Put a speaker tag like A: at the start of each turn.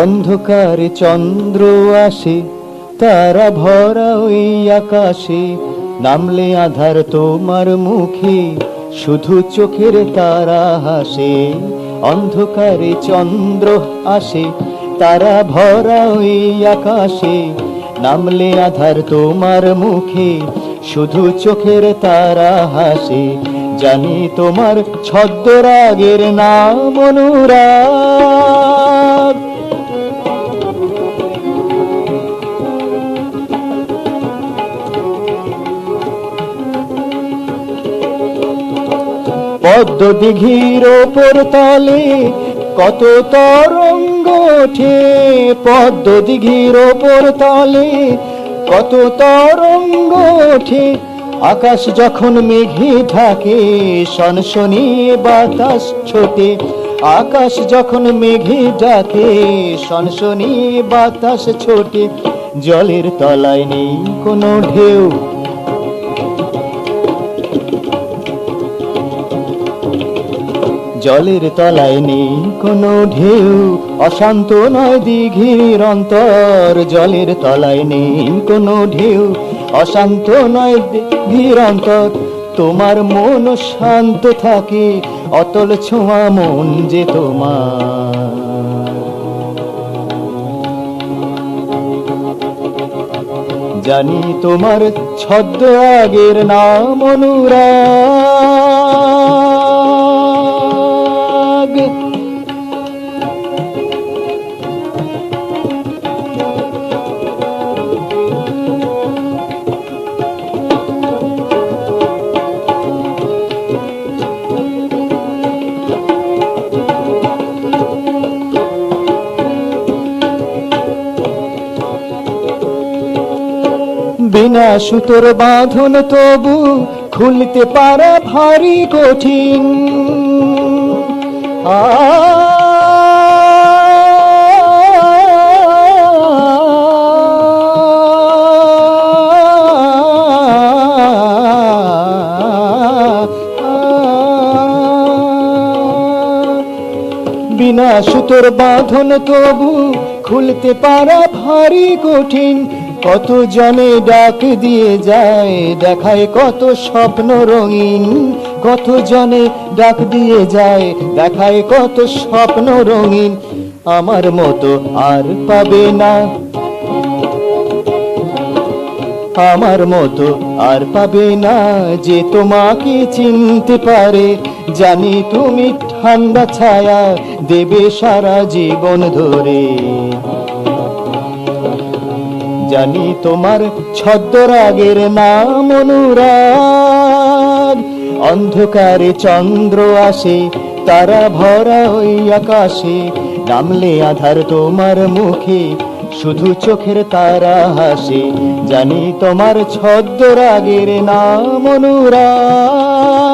A: অন্ধকারে চন্দ্র আসে, তারা ভরা ওই আকাশে, নামলে আধার তোমার মুখে, শুধু চোখের তারা হাসে। অন্ধকারে চন্দ্র আসে, তারা ভরা ওই আকাশে, নামলে আধার তোমার মুখে, শুধু চোখের তারা হাসে। জানি তোমার ছদ্মরাগের নাম অনুরাগ। পদ্ম দিঘির ওপর তলে কত তরঙ্গ ওঠে, পদ্ম দিঘির ওপর তলে কত তরঙ্গ ওঠে। আকাশ যখন মেঘে ঢাকে, সনসনি বাতাস ছোটে। আকাশ যখন মেঘে ডাকে, সনসনি বাতাস ছোটে। জলের তলায় নেই কোনো ঢেউ, জলের তলায় নেই কোনো ঢেউ। অশান্ত নয় দিঘির অন্তর, জলের তলায় নেই কোনো ঢেউ। অশান্ত নয় দিঘির অন্তর, তোমার মন শান্ত থাকে, অতল ছোঁয়া মন যে তোমার। জানি তোমার ছদ্মরাগের নাম অনুরাগ। বিনা সুতোর বাঁধন তবু খুলতে পারা ভারী কঠিন। বিনা সুতোর বাঁধন তবু খুলতে পারা ভারী কঠিন। কত জনে ডাক দিয়ে যায়, দেখায় কত স্বপ্ন রঙিন। কত জনে ডাক দিয়ে যায়, দেখায় কত স্বপ্ন রঙিন। আমার মতো আর পাবে না, আমার মতো আর পাবে না যে তোমাকে চিনতে পারে। জানি তুমি ঠান্ডা ছায়া দেবে সারা জীবন ধরে। জানি তোমার ছদ্মরাগের নাম অনুরাগ। অন্ধকারে চন্দ্র আসে, তারা ভরা ওই আকাশে, নামলে আধার তোমার মুখে, শুধু চোখের তারা হাসে। জানি তোমার ছদ্মরাগের নাম অনুরাগ।